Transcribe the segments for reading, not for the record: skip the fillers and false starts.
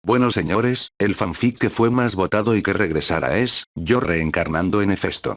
Bueno señores, el fanfic que fue más votado y que regresará es, yo reencarnando en Hefesto.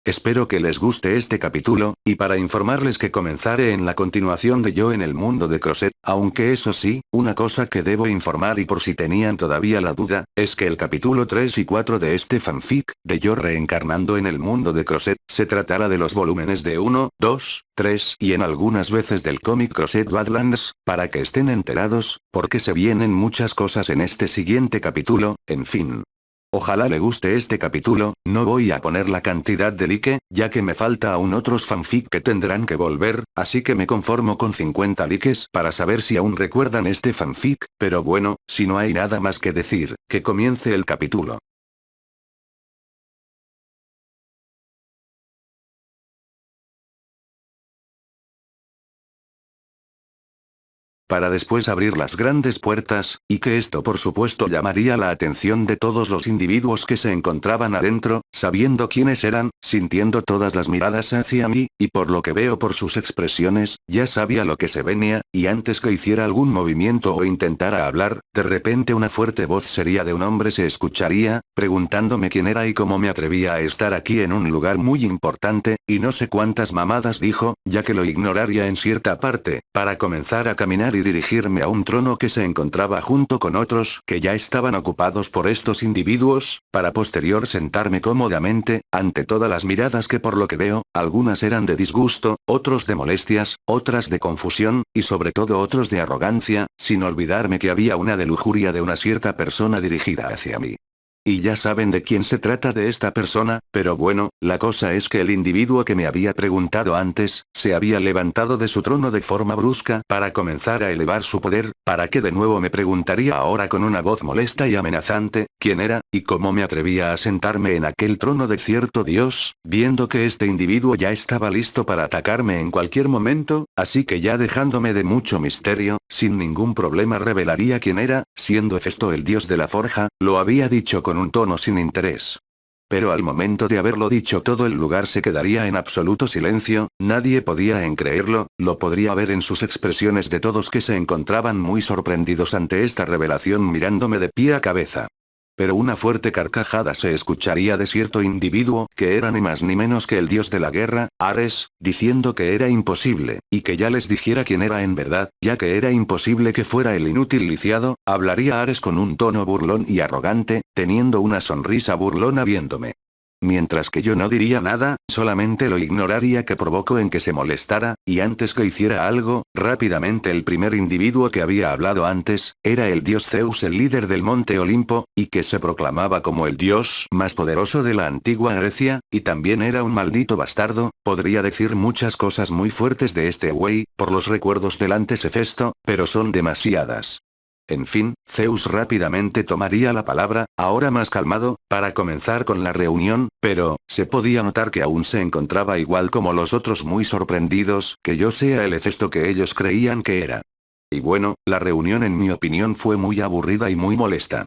Espero que les guste este capítulo, y para informarles que comenzaré en la continuación de Yo en el mundo de Crosset, aunque eso sí, una cosa que debo informar y por si tenían todavía la duda, es que el capítulo 3 y 4 de este fanfic, de Yo reencarnando en el mundo de Crosset, se tratará de los volúmenes de 1, 2, 3 y en algunas veces del cómic Crosset Badlands, para que estén enterados, porque se vienen muchas cosas en este siguiente capítulo, en fin. Ojalá le guste este capítulo, no voy a poner la cantidad de like, ya que me falta aún otros fanfic que tendrán que volver, así que me conformo con 50 likes para saber si aún recuerdan este fanfic, pero bueno, si no hay nada más que decir, que comience el capítulo. Para después abrir las grandes puertas, y que esto por supuesto llamaría la atención de todos los individuos que se encontraban adentro, sabiendo quiénes eran, sintiendo todas las miradas hacia mí, y por lo que veo por sus expresiones, ya sabía lo que se venía, y antes que hiciera algún movimiento o intentara hablar, de repente una fuerte voz seria de un hombre se escucharía, preguntándome quién era y cómo me atrevía a estar aquí en un lugar muy importante, y no sé cuántas mamadas dijo, ya que lo ignoraría en cierta parte, para comenzar a caminar y dirigirme a un trono que se encontraba junto con otros que ya estaban ocupados por estos individuos, para posterior sentarme cómodamente, ante todas las miradas que por lo que veo, algunas eran de disgusto, otros de molestias, otras de confusión, y sobre todo otros de arrogancia, sin olvidarme que había una de lujuria de una cierta persona dirigida hacia mí. Y ya saben de quién se trata de esta persona, pero bueno, la cosa es que el individuo que me había preguntado antes, se había levantado de su trono de forma brusca para comenzar a elevar su poder, para que de nuevo me preguntaría ahora con una voz molesta y amenazante, quién era, y cómo me atrevía a sentarme en aquel trono de cierto dios, viendo que este individuo ya estaba listo para atacarme en cualquier momento, así que ya dejándome de mucho misterio, sin ningún problema revelaría quién era, siendo Hefesto el dios de la forja, lo había dicho con un tono sin interés. Pero al momento de haberlo dicho todo el lugar se quedaría en absoluto silencio, nadie podía en creerlo, lo podría ver en sus expresiones de todos que se encontraban muy sorprendidos ante esta revelación mirándome de pie a cabeza. Pero una fuerte carcajada se escucharía de cierto individuo que era ni más ni menos que el dios de la guerra, Ares, diciendo que era imposible, y que ya les dijera quién era en verdad, ya que era imposible que fuera el inútil lisiado, hablaría Ares con un tono burlón y arrogante, teniendo una sonrisa burlona viéndome. Mientras que yo no diría nada, solamente lo ignoraría que provocó en que se molestara, y antes que hiciera algo, rápidamente el primer individuo que había hablado antes, era el dios Zeus el líder del monte Olimpo, y que se proclamaba como el dios más poderoso de la antigua Grecia, y también era un maldito bastardo, podría decir muchas cosas muy fuertes de este güey, por los recuerdos del antes Hefesto, pero son demasiadas. En fin, Zeus rápidamente tomaría la palabra, ahora más calmado, para comenzar con la reunión, pero, se podía notar que aún se encontraba igual como los otros muy sorprendidos, que yo sea el Hefesto que ellos creían que era. Y bueno, la reunión en mi opinión fue muy aburrida y muy molesta.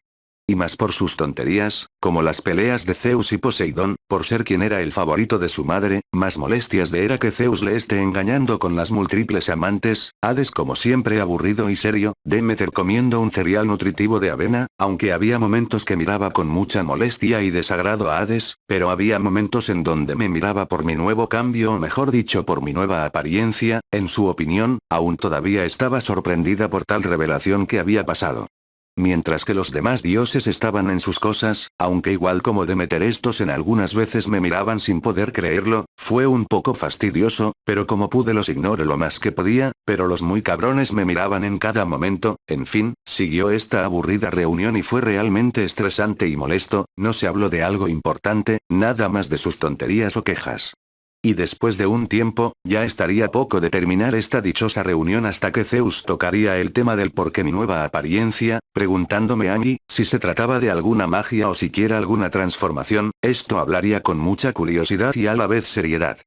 Y más por sus tonterías, como las peleas de Zeus y Poseidón, por ser quien era el favorito de su madre, más molestias de era que Zeus le esté engañando con las múltiples amantes, Hades como siempre aburrido y serio, Demeter comiendo un cereal nutritivo de avena, aunque había momentos que miraba con mucha molestia y desagrado a Hades, pero había momentos en donde me miraba por mi nuevo cambio o mejor dicho por mi nueva apariencia, en su opinión, aún todavía estaba sorprendida por tal revelación que había pasado. Mientras que los demás dioses estaban en sus cosas, aunque igual como Demeter estos en algunas veces me miraban sin poder creerlo, fue un poco fastidioso, pero como pude los ignoré lo más que podía, pero los muy cabrones me miraban en cada momento, en fin, siguió esta aburrida reunión y fue realmente estresante y molesto, no se habló de algo importante, nada más de sus tonterías o quejas. Y después de un tiempo, ya estaría poco de terminar esta dichosa reunión hasta que Zeus tocaría el tema del por qué mi nueva apariencia, preguntándome a mí, si se trataba de alguna magia o siquiera alguna transformación, esto hablaría con mucha curiosidad y a la vez seriedad.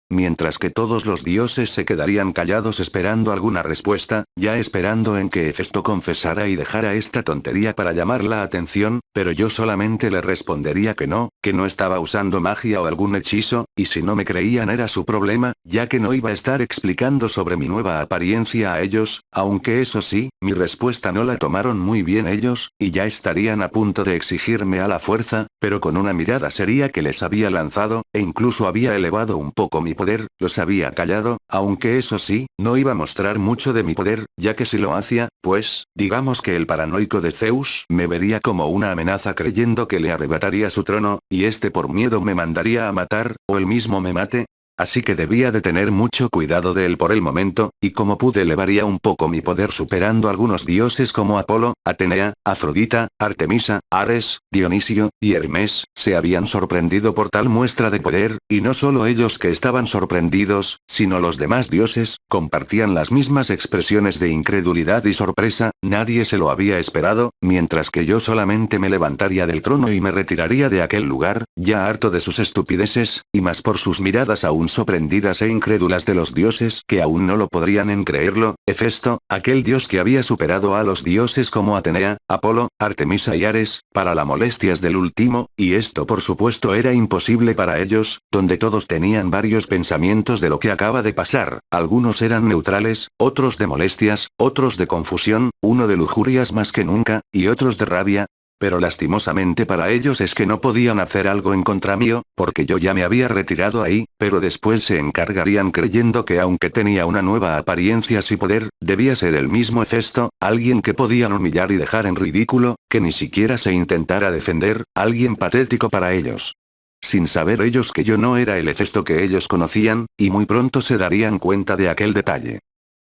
mientras que todos los dioses se quedarían callados esperando alguna respuesta, ya esperando en que Hefesto confesara y dejara esta tontería para llamar la atención, pero yo solamente le respondería que no estaba usando magia o algún hechizo, y si no me creían era su problema, ya que no iba a estar explicando sobre mi nueva apariencia a ellos, aunque eso sí, mi respuesta no la tomaron muy bien ellos, y ya estarían a punto de exigirme a la fuerza, pero con una mirada seria que les había lanzado, e incluso había elevado un poco mi poder, los había callado, aunque eso sí, no iba a mostrar mucho de mi poder, ya que si lo hacía, pues, digamos que el paranoico de Zeus me vería como una amenaza creyendo que le arrebataría su trono, y este por miedo me mandaría a matar, o él mismo me mate. Así que debía de tener mucho cuidado de él por el momento, y como pude elevaría un poco mi poder superando algunos dioses como Apolo, Atenea, Afrodita, Artemisa, Ares, Dionisio, y Hermes, se habían sorprendido por tal muestra de poder, y no solo ellos que estaban sorprendidos, sino los demás dioses, compartían las mismas expresiones de incredulidad y sorpresa, nadie se lo había esperado, mientras que yo solamente me levantaría del trono y me retiraría de aquel lugar, ya harto de sus estupideces, y más por sus miradas aún sorprendidas e incrédulas de los dioses que aún no lo podrían en creerlo. Hefesto, aquel dios que había superado a los dioses como Atenea, Apolo, Artemisa y Ares, para las molestias del último, y esto por supuesto era imposible para ellos, donde todos tenían varios pensamientos de lo que acaba de pasar, algunos eran neutrales, otros de molestias, otros de confusión, uno de lujurias más que nunca, y otros de rabia. Pero lastimosamente para ellos es que no podían hacer algo en contra mío, porque yo ya me había retirado ahí, pero después se encargarían creyendo que aunque tenía una nueva apariencia y poder, debía ser el mismo Hefesto, alguien que podían humillar y dejar en ridículo, que ni siquiera se intentara defender, alguien patético para ellos. Sin saber ellos que yo no era el Hefesto que ellos conocían, y muy pronto se darían cuenta de aquel detalle.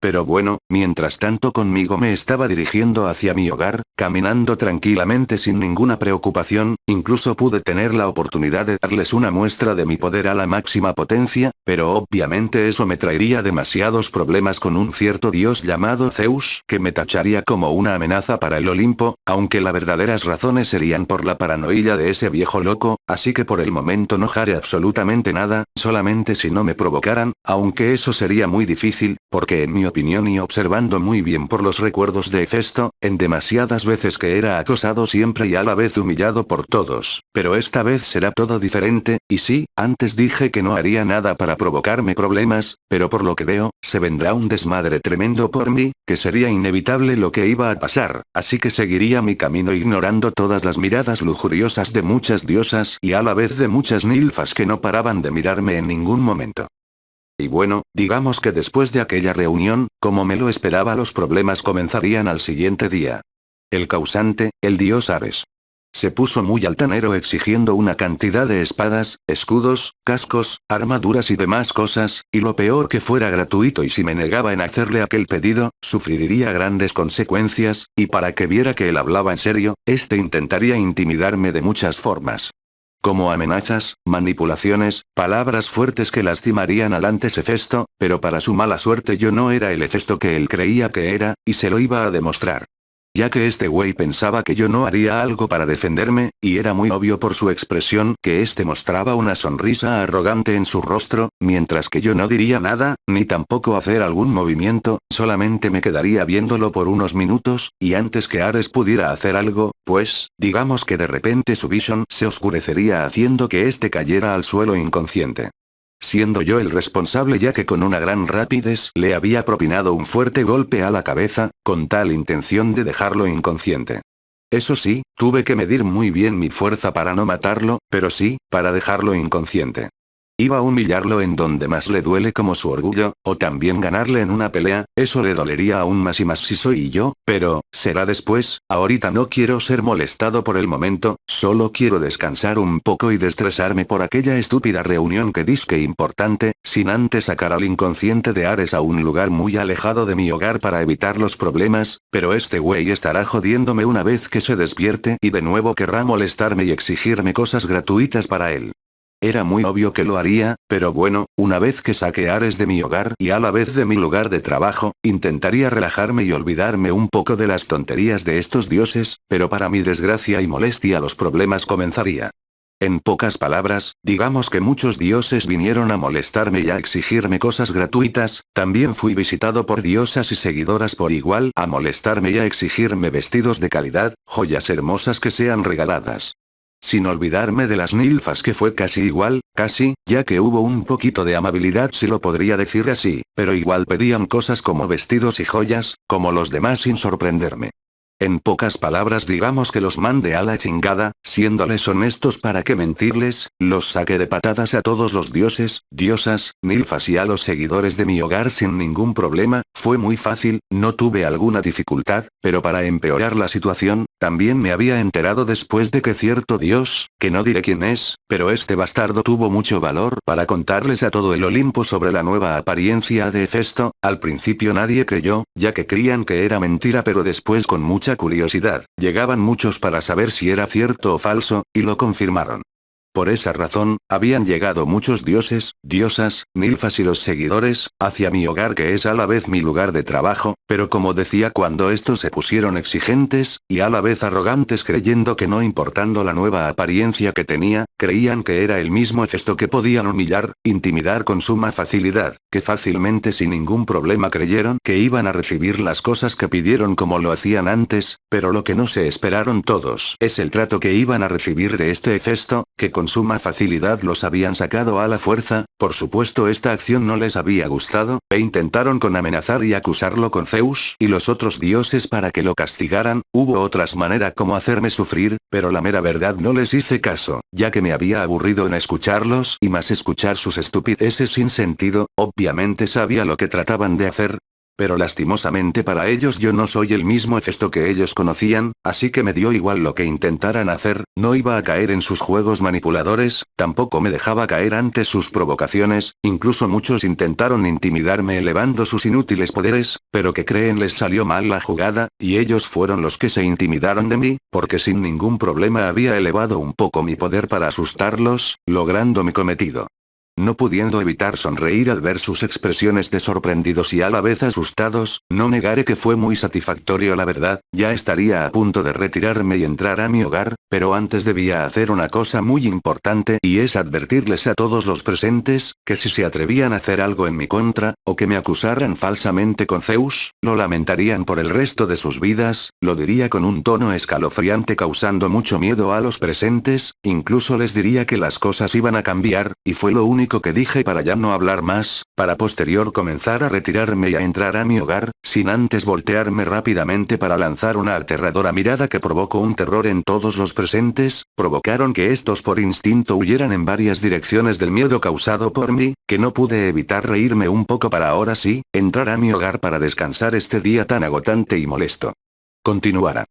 Pero bueno, mientras tanto conmigo me estaba dirigiendo hacia mi hogar, caminando tranquilamente sin ninguna preocupación, incluso pude tener la oportunidad de darles una muestra de mi poder a la máxima potencia, pero obviamente eso me traería demasiados problemas con un cierto dios llamado Zeus que me tacharía como una amenaza para el Olimpo, aunque las verdaderas razones serían por la paranoia de ese viejo loco, así que por el momento no haré absolutamente nada, solamente si no me provocaran, aunque eso sería muy difícil, porque en mi opinión y observando muy bien por los recuerdos de Hefesto, en demasiadas veces que era acosado siempre y a la vez humillado por todos, pero esta vez será todo diferente, y sí, antes dije que no haría nada para provocarme problemas, pero por lo que veo, se vendrá un desmadre tremendo por mí, que sería inevitable lo que iba a pasar, así que seguiría mi camino ignorando todas las miradas lujuriosas de muchas diosas y a la vez de muchas ninfas que no paraban de mirarme en ningún momento. Y bueno, digamos que después de aquella reunión, como me lo esperaba, los problemas comenzarían al siguiente día. El causante, el dios Ares. Se puso muy altanero exigiendo una cantidad de espadas, escudos, cascos, armaduras y demás cosas, y lo peor que fuera gratuito, y si me negaba en hacerle aquel pedido, sufriría grandes consecuencias, y para que viera que él hablaba en serio, este intentaría intimidarme de muchas formas. Como amenazas, manipulaciones, palabras fuertes que lastimarían al antes Hefesto, pero para su mala suerte yo no era el Hefesto que él creía que era, y se lo iba a demostrar. Ya que este güey pensaba que yo no haría algo para defenderme, y era muy obvio por su expresión que este mostraba una sonrisa arrogante en su rostro, mientras que yo no diría nada, ni tampoco hacer algún movimiento, solamente me quedaría viéndolo por unos minutos, y antes que Ares pudiera hacer algo, pues, digamos que de repente su visión se oscurecería haciendo que este cayera al suelo inconsciente. Siendo yo el responsable ya que con una gran rapidez le había propinado un fuerte golpe a la cabeza, con tal intención de dejarlo inconsciente. Eso sí, tuve que medir muy bien mi fuerza para no matarlo, pero sí, para dejarlo inconsciente. Iba a humillarlo en donde más le duele como su orgullo, o también ganarle en una pelea, eso le dolería aún más y más si soy yo, pero, será después, ahorita no quiero ser molestado por el momento, solo quiero descansar un poco y destresarme por aquella estúpida reunión que disque importante, sin antes sacar al inconsciente de Ares a un lugar muy alejado de mi hogar para evitar los problemas, pero este güey estará jodiéndome una vez que se despierte y de nuevo querrá molestarme y exigirme cosas gratuitas para él. Era muy obvio que lo haría, pero bueno, una vez que saque a Ares de mi hogar y a la vez de mi lugar de trabajo, intentaría relajarme y olvidarme un poco de las tonterías de estos dioses, pero para mi desgracia y molestia los problemas comenzaría. En pocas palabras, digamos que muchos dioses vinieron a molestarme y a exigirme cosas gratuitas, también fui visitado por diosas y seguidoras por igual a molestarme y a exigirme vestidos de calidad, joyas hermosas que sean regaladas. Sin olvidarme de las ninfas que fue casi igual, casi, ya que hubo un poquito de amabilidad si lo podría decir así, pero igual pedían cosas como vestidos y joyas, como los demás sin sorprenderme. En pocas palabras digamos que los mandé a la chingada, siéndoles honestos para qué mentirles, los saqué de patadas a todos los dioses, diosas, ninfas y a los seguidores de mi hogar sin ningún problema, fue muy fácil, no tuve alguna dificultad, pero para empeorar la situación, también me había enterado después de que cierto dios, que no diré quién es, pero este bastardo tuvo mucho valor para contarles a todo el Olimpo sobre la nueva apariencia de Hefesto, al principio nadie creyó, ya que creían que era mentira pero después con mucha curiosidad, llegaban muchos para saber si era cierto o falso, y lo confirmaron. Por esa razón, habían llegado muchos dioses, diosas, ninfas y los seguidores, hacia mi hogar que es a la vez mi lugar de trabajo, pero como decía cuando estos se pusieron exigentes, y a la vez arrogantes creyendo que no importando la nueva apariencia que tenía, creían que era el mismo Hefesto que podían humillar, intimidar con suma facilidad, que fácilmente sin ningún problema creyeron que iban a recibir las cosas que pidieron como lo hacían antes, pero lo que no se esperaron todos es el trato que iban a recibir de este Hefesto, que con suma facilidad los habían sacado a la fuerza, por supuesto esta acción no les había gustado, e intentaron con amenazar y acusarlo con Zeus y los otros dioses para que lo castigaran, hubo otras maneras como hacerme sufrir, pero la mera verdad no les hice caso, ya que me había aburrido en escucharlos y más escuchar sus estupideces sin sentido, obviamente sabía lo que trataban de hacer. Pero lastimosamente para ellos yo no soy el mismo Hefesto que ellos conocían, así que me dio igual lo que intentaran hacer, no iba a caer en sus juegos manipuladores, tampoco me dejaba caer ante sus provocaciones, incluso muchos intentaron intimidarme elevando sus inútiles poderes, pero que creen les salió mal la jugada, y ellos fueron los que se intimidaron de mí, porque sin ningún problema había elevado un poco mi poder para asustarlos, logrando mi cometido. No pudiendo evitar sonreír al ver sus expresiones de sorprendidos y a la vez asustados, no negaré que fue muy satisfactorio la verdad, ya estaría a punto de retirarme y entrar a mi hogar, pero antes debía hacer una cosa muy importante y es advertirles a todos los presentes, que si se atrevían a hacer algo en mi contra, o que me acusaran falsamente con Zeus, lo lamentarían por el resto de sus vidas, lo diría con un tono escalofriante causando mucho miedo a los presentes, incluso les diría que las cosas iban a cambiar, y fue lo único que dije para ya no hablar más, para posterior comenzar a retirarme y a entrar a mi hogar, sin antes voltearme rápidamente para lanzar una aterradora mirada que provocó un terror en todos los presentes, provocaron que estos por instinto huyeran en varias direcciones del miedo causado por mí, que no pude evitar reírme un poco para ahora sí, entrar a mi hogar para descansar este día tan agotante y molesto. Continuará.